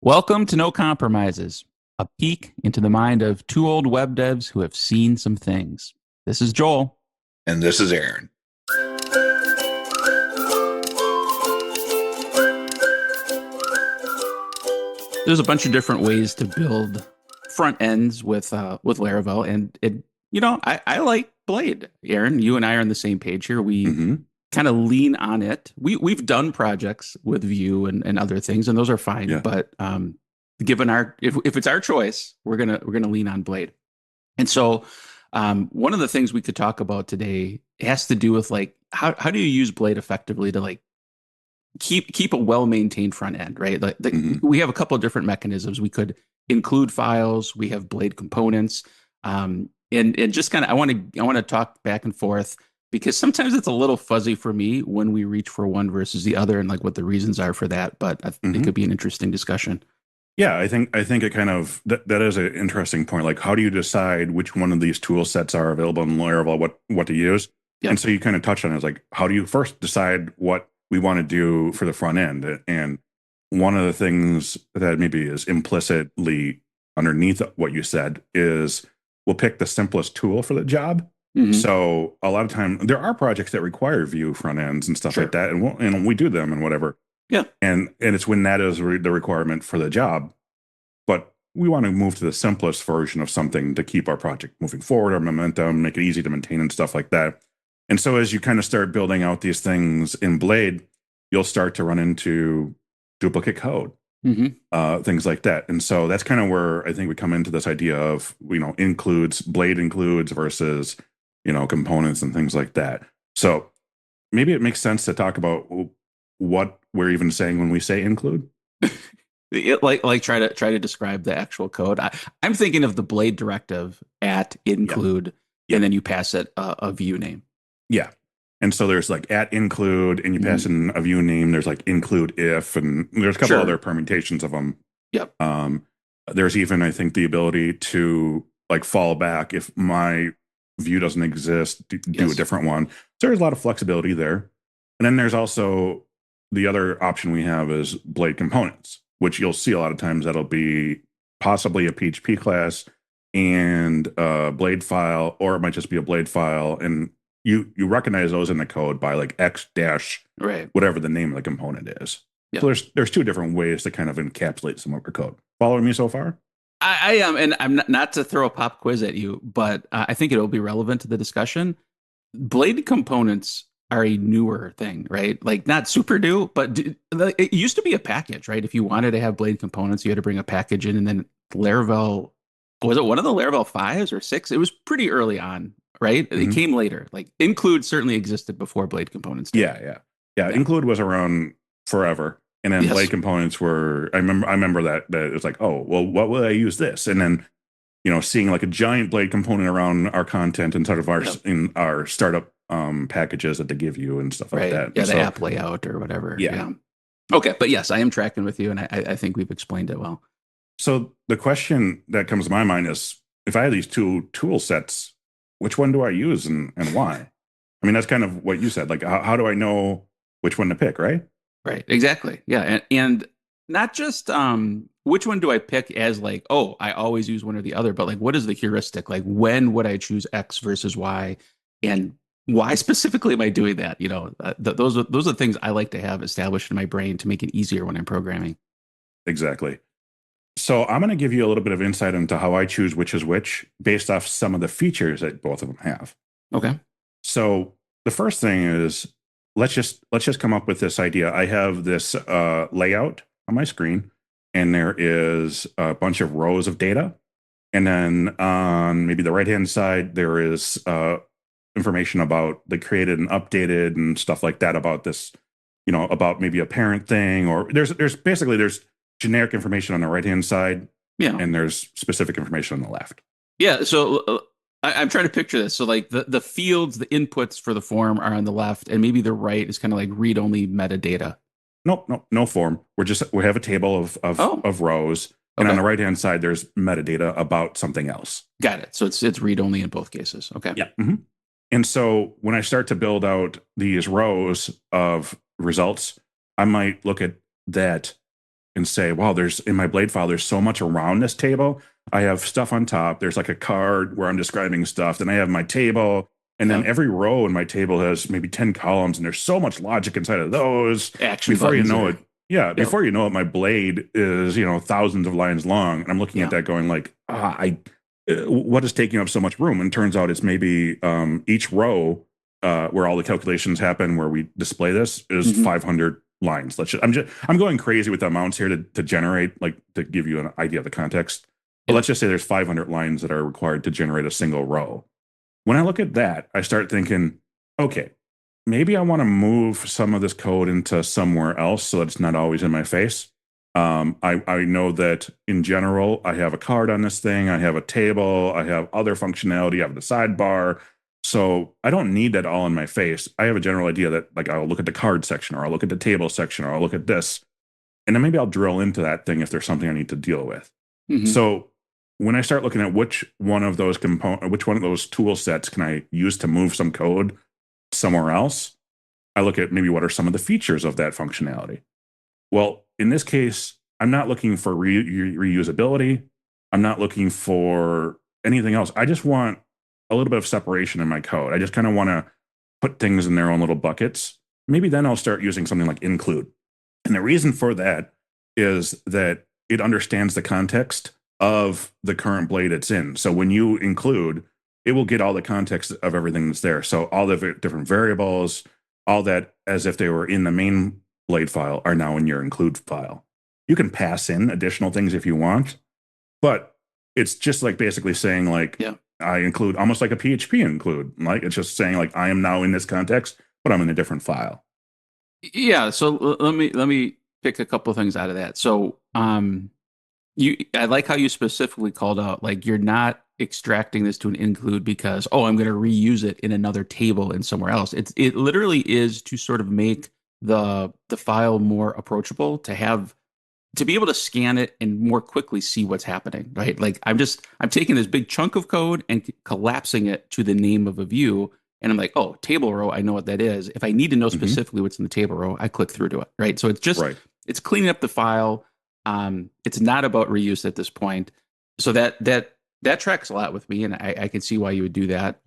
Welcome to No Compromises, a peek into the mind of two old web devs who have seen some things. This is Joel. And this is Aaron. There's a bunch of different ways to build front ends with Laravel, and I like Blade. Aaron, you and I are on the same page here. We hmm kind of lean on it. We've done projects with Vue and other things, and those are fine. Yeah. But given our if it's our choice, we're gonna lean on Blade. And so, one of the things we could talk about today has to do with like how do you use Blade effectively to like keep a well maintained front end, right? hmm We have a couple of different mechanisms. We could include files. We have Blade components, and just kind of I want to talk back and forth because sometimes it's a little fuzzy for me when we reach for one versus the other and like what the reasons are for that. But it hmm could be an interesting discussion. Yeah, I think it kind of that is an interesting point. Like, how do you decide which one of these tool sets are available in Laravel, what to use? And Yep. so you kind of touched on it. It's like, how do you first decide what we want to do for the front end? And one of the things that maybe is implicitly underneath what you said is we'll pick the simplest tool for the job. Hmm. So a lot of time there are projects that require Vue front ends and stuff like Sure. that, and we do them and whatever. Yeah. And it's when that is the requirement for the job. But we want to move to the simplest version of something to keep our project moving forward, our momentum, make it easy to maintain and stuff like that. And so as you kind of start building out these things in Blade, you'll start to run into duplicate code, Hmm. things like that. And so that's kind of where I think we come into this idea of, includes, Blade includes versus, components and things like that. So maybe it makes sense to talk about what we're even saying when we say include. Like try to describe the actual code. I'm thinking of the Blade directive at Yeah. include, and Yeah. then you pass it a view name. Yeah. And so there's like at include, and you pass Mhm. in a view name. There's like include if, and there's a couple other Sure. permutations of them. Yep. Um, there's even, I think, the ability to like fall back if my view doesn't exist, do a Yes. different one. So there's a lot of flexibility there. And then there's also the other option we have is Blade components, which you'll see a lot of times that'll be possibly a PHP class and a Blade file, or it might just be a Blade file. And you recognize those in the code by like X dash Right. whatever the name of the component is. So Yep. there's two different ways to kind of encapsulate some of your code. Following me so far? I am, and I'm not to throw a pop quiz at you, but I think it'll be relevant to the discussion. Blade components are a newer thing, right? Like not super new, but like, it used to be a package, right? If you wanted to have Blade components, you had to bring a package in, and then Laravel was it one of the Laravel fives or six? It was pretty early on, right? It hmm came later. Like include certainly existed before Blade components did. yeah. Yeah. Include was around forever, and then Blade Yes. components were. I remember that it was like, oh well, what will I use this? And then seeing like a giant Blade component around our content and sort of our Yep. in our startup packages that they give you and stuff like Right. that. Yeah. And The so app layout or whatever. yeah, Yeah. Okay. But yes, I am tracking with you, and I think we've explained it well. so the question that comes to my mind is, if I have these two tool sets, which one do I use and why? I mean, that's kind of what you said. Like, how do I know which one to pick, right? Right. Exactly. Yeah. And not just which one do I pick as like, oh, I always use one or the other, but like what is the heuristic? Like when would I choose X versus Y? And why specifically am I doing that? Those are things I like to have established in my brain to make it easier when I'm programming. Exactly. So I'm going to give you a little bit of insight into how I choose which is which based off some of the features that both of them have. Okay. So the first thing is let's just come up with this idea. I have this layout on my screen, and there is a bunch of rows of data, and then on maybe the right hand side there is information about the created and updated and stuff like that about this, about maybe a parent thing, or there's generic information on the right hand side, Yeah. and there's specific information on the left. Yeah. So I'm trying to picture this. So like the fields, the inputs for the form are on the left, and maybe the right is kind of like read only metadata. Nope, nope, no form. We have a table Oh, of rows, and on okay. the right hand side there's metadata about something else. Got it. So it's read only in both cases. Okay. Yeah. And so when I start to build out these rows of results, I might look at that and say, wow, there's in my blade file, there's so much around this table. I have stuff on top. There's like a card where I'm describing stuff. Then I have my table. And then Yep. every row in my table has maybe 10 columns, and there's so much logic inside of those. Action Before you buttons know or it, yeah, yep. before you know it, my blade is, thousands of lines long. And I'm looking at Yeah. that going like, what is taking up so much room? And it turns out it's maybe each row where all the calculations happen, where we display this, is Hmm. 500 lines. I'm going crazy with the amounts here to generate, like, to give you an idea of the context. But Yeah. let's just say there's 500 lines that are required to generate a single row. When I look at that, I start thinking, okay, maybe I want to move some of this code into somewhere else so that it's not always in my face. I know that in general, I have a card on this thing, I have a table, I have other functionality, I have the sidebar. So I don't need that all in my face. I have a general idea that, like, I'll look at the card section, or I'll look at the table section, or I'll look at this. And then maybe I'll drill into that thing if there's something I need to deal with. Hmm. So when I start looking at which one of those tool sets can I use to move some code somewhere else, I look at maybe what are some of the features of that functionality. Well, in this case, I'm not looking for reusability. I'm not looking for anything else. I just want a little bit of separation in my code. I just kind of want to put things in their own little buckets. Maybe then I'll start using something like include. And the reason for that is that it understands the context of the current blade it's in. So when you include, it will get all the context of everything that's there. So all the different variables, all that, as if they were in the main blade file, are now in your include file. You can pass in additional things if you want, but it's just like basically saying, like, Yeah. I include, almost like a PHP include. Like, it's just saying, like, I am now in this context, but I'm in a different file. Yeah. So let me pick a couple of things out of that. So I like how you specifically called out, like, you're not extracting this to an include because, oh, I'm going to reuse it in another table and somewhere else. It literally is to sort of make the file more approachable, to be able to scan it and more quickly see what's happening, right? Like, I'm taking this big chunk of code and collapsing it to the name of a view. And I'm like, oh, table row, I know what that is. If I need to know Hmm. specifically what's in the table row, I click through to it, right? So Right. it's cleaning up the file. It's not about reuse at this point. So that tracks a lot with me, and I can see why you would do that.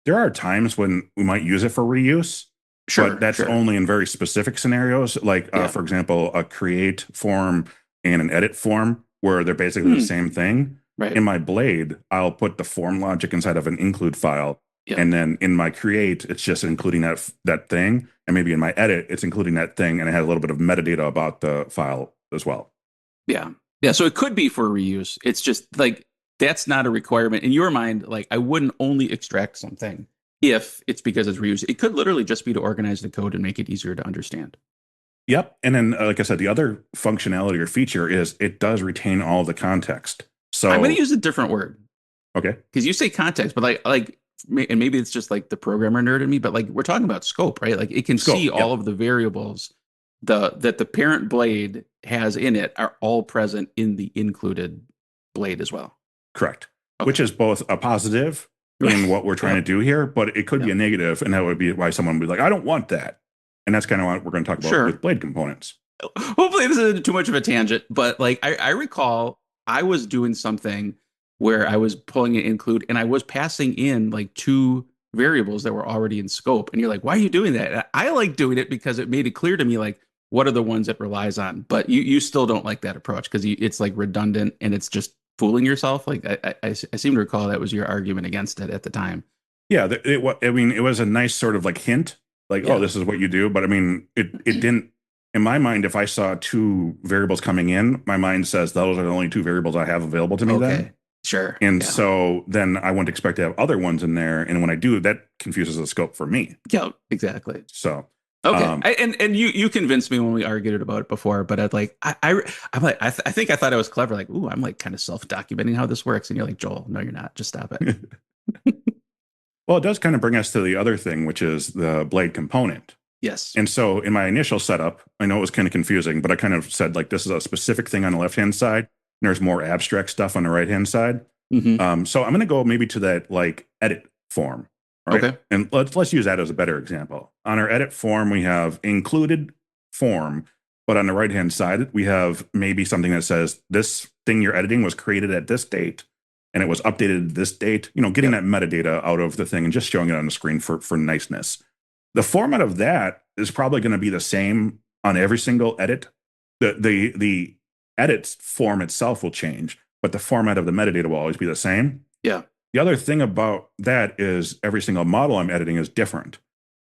There are times when we might use it for reuse, but Sure, that's sure. only in very specific scenarios. Like, Yeah. for example, a create form and an edit form, where they're basically the Hmm, same thing. right. In my blade, I'll put the form logic inside of an include file. Yep. And then in my create, it's just including that thing. And maybe in my edit, it's including that thing. And I had a little bit of metadata about the file as well. Yeah. Yeah. So it could be for reuse. It's just like that's not a requirement in your mind. Like, I wouldn't only extract something if it's because it's reuse. It could literally just be to organize the code and make it easier to understand. Yep. And then, like I said, the other functionality or feature is it does retain all the context. I'm going to So, use a different word okay. because you say context, but and maybe it's just like the programmer nerd in me, but like, we're talking about scope, right? Like, it can see Scope. all Yep. of the variables that the parent blade has in it are all present in the included blade as well. Correct. Okay. Which is both a positive in what we're trying to Yep. do here, but it could be Yep. a negative, and that would be why someone would be like, I don't want that. And that's kind of what we're going to talk about with Sure. blade components. Hopefully this isn't too much of a tangent, but like, I recall I was doing something where I was pulling an include and I was passing in like two variables that were already in scope. And you're like, why are you doing that? And I like doing it because it made it clear to me, like, what are the ones it relies on. But you still don't like that approach because it's like redundant and it's just fooling yourself. Like, I seem to recall that was your argument against it at the time. Yeah, I mean, it was a nice sort of like hint, like, oh, Yeah. this is what you do. But I mean, it didn't. In my mind, if I saw two variables coming in, my mind says those are the only two variables I have available to me then. Okay. Sure. And Yeah. so then I wouldn't expect to have other ones in there. And when I do, that confuses the scope for me. Yeah, exactly. So, Okay, um, and you convinced me when we argued about it before, but I'd like I'm like I think I thought I was clever, like, ooh, I'm like kind of self-documenting how this works, and you're like, Joel, no, you're not. Just stop it. well, it does kind of bring us to the other thing, which is the blade component. Yes. And so in my initial setup, I know it was kind of confusing, but I kind of said, like, this is a specific thing on the left hand side, and there's more abstract stuff on the right hand side. Hmm. So I'm going to go maybe to that, like, edit form, right? Okay. And let's use that as a better example. On our edit form, we have included form. But on the right hand side, we have maybe something that says this thing you're editing was created at this date and it was updated at this date, getting Yep. that metadata out of the thing and just showing it on the screen for niceness. The format of that is probably going to be the same on every single edit. The edit form itself will change, but the format of the metadata will always be the same. Yeah. The other thing about that is every single model I'm editing is different.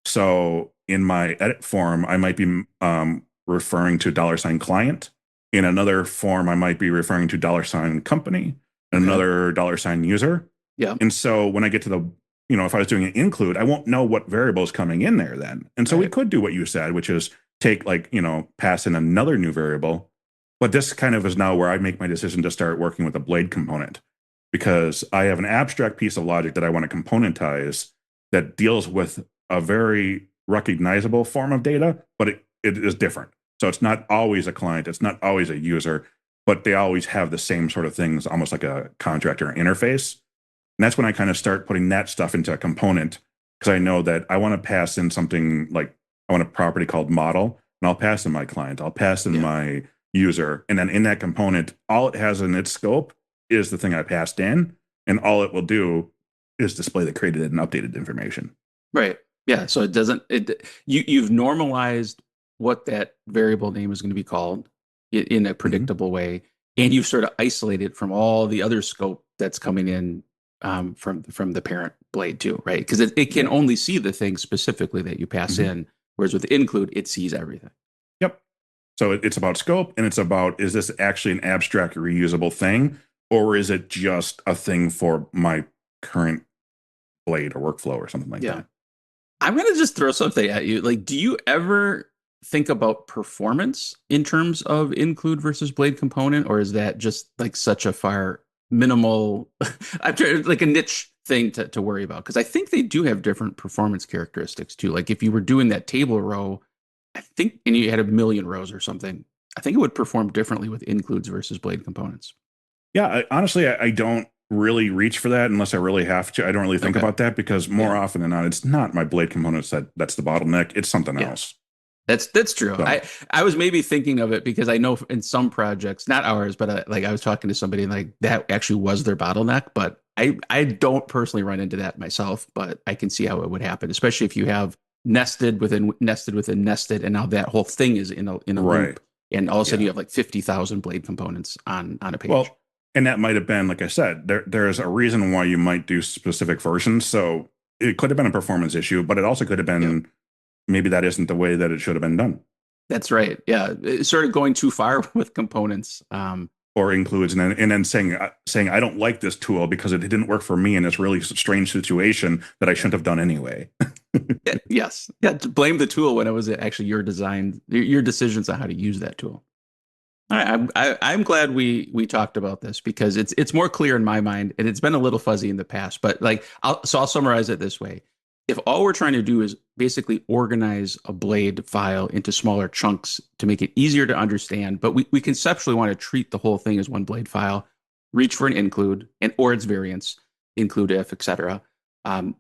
So in my edit form, I might be referring to $client. In another form, I might be referring to $company, and Okay. another $user. Yeah. And so when I get to if I was doing an include, I won't know what variable is coming in there then. And so we Right. could do what you said, which is take pass in another new variable. But this kind of is now where I make my decision to start working with a blade component because I have an abstract piece of logic that I want to componentize that deals with a very recognizable form of data, but it is different. So it's not always a client, it's not always a user, but they always have the same sort of things, almost like a contract or interface. And that's when I kind of start putting that stuff into a component because I know that I want to pass in something like I want a property called model, and I'll pass in my client, I'll pass in Yeah. my user. And then in that component, all it has in its scope is the thing I passed in, and all it will do is display the created and updated information. Right. Yeah. So it doesn't, you've normalized what that variable name is going to be called in a Mhm. predictable way. And you've sort of isolated from all the other scope that's coming in from the parent blade too, right? Because it can Yep. only see the things specifically that you pass Mhm. in, whereas with include, it sees everything. Yep. So it's about scope and it's about is this actually an abstract reusable thing or is it just a thing for my current blade or workflow or something like Yeah. that? I'm going to just throw something at you. Like, do you ever think about performance in terms of include versus blade component, or is that just like such a far minimal, I'm trying like a niche thing to worry about? Because I think they do have different performance characteristics too. Like if you were doing that table row, I think, and you had a million rows or something, I think it would perform differently with includes versus blade components. Yeah, honestly, I don't really reach for that unless I really have to. I don't really think Okay. about that because more Yeah. often than not, it's not my blade components that's the bottleneck. It's something Yeah. else. That's true. So I was maybe thinking of it because I know in some projects, not ours, but like I was talking to somebody and like that actually was their bottleneck. But I don't personally run into that myself, but I can see how it would happen, especially if you have nested within nested, and now that whole thing is in a right, loop, and all of a sudden you yeah. have like 50,000 blade components on a page. Well, and that might have been, like I said, there's a reason why you might do specific versions. So it could have been a performance issue, but it also could have Yep. been maybe that isn't the way that it should have been done. That's right. Yeah, it's sort of going too far with components. Or includes and then saying I don't like this tool because it didn't work for me in this really strange situation that I shouldn't have done anyway. Yeah, yes. Yeah. To blame the tool when it was actually your design, your decisions on how to use that tool. All right, I'm glad we talked about this because it's more clear in my mind, and it's been a little fuzzy in the past. But like, I'll summarize it this way: if all we're trying to do is basically organize a blade file into smaller chunks to make it easier to understand, but we conceptually want to treat the whole thing as one blade file, reach for an include and or its variants, include if, etc.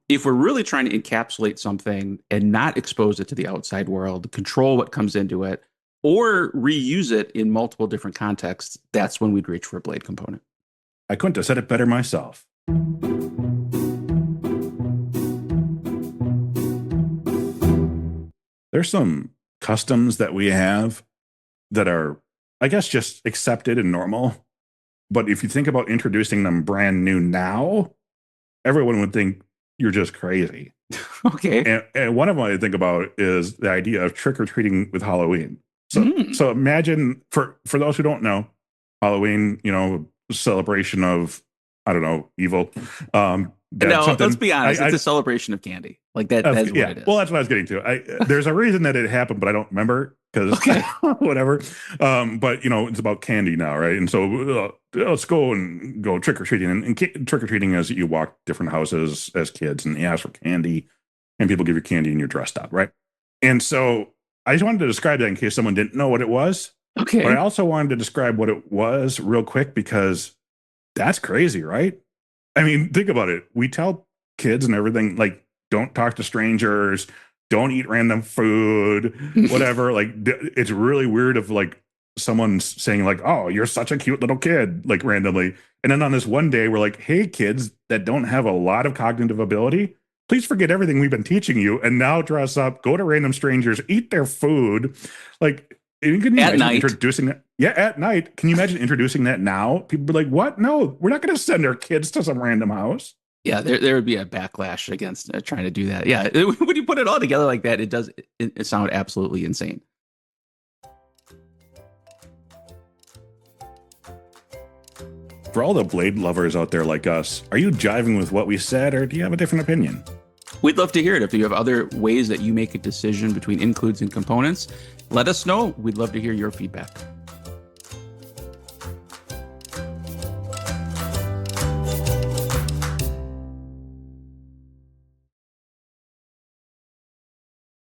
If we're really trying to encapsulate something and not expose it to the outside world, control what comes into it, or reuse it in multiple different contexts, that's when we'd reach for a blade component. I couldn't have said it better myself. There's some customs that we have that are, I guess, just accepted and normal. But if you think about introducing them brand new now, everyone would think you're just crazy. Okay. And one of them I think about is the idea of trick or treating with Halloween. So Mm. so imagine for those who don't know, Halloween, celebration of I don't know evil, that No, let's something be honest. It's I a celebration of candy. Like that's what yeah. it Well, is. that's what I was getting to. There's a reason that it happened, but I don't remember because Okay. whatever. But it's about candy now, right? And so let's go and go trick or treating. And trick or treating is you walk different houses as kids and you ask for candy, and people give you candy and you're dressed up, right? And so I just wanted to describe that in case someone didn't know what it was, but I Okay. also wanted to describe what it was real quick because that's crazy, right? I mean, think about it. We tell kids and everything like don't talk to strangers, don't eat random food, whatever. Like it's really weird if like someone's saying like, oh, you're such a cute little kid, like randomly. And then on this one day, we're like, hey, kids that don't have a lot of cognitive ability, please forget everything we've been teaching you and now dress up, go to random strangers, eat their food. Like, can you At imagine night. introducing that? Yeah, at night. Can you imagine introducing that now? People be like, what? No, we're not going to send our kids to some random house. Yeah, there would be a backlash against trying to do that. Yeah, when you put it all together like that, it sound absolutely insane. For all the Blade lovers out there like us, are you jiving with what we said or do you have a different opinion? We'd love to hear it. If you have other ways that you make a decision between includes and components, let us know. We'd love to hear your feedback.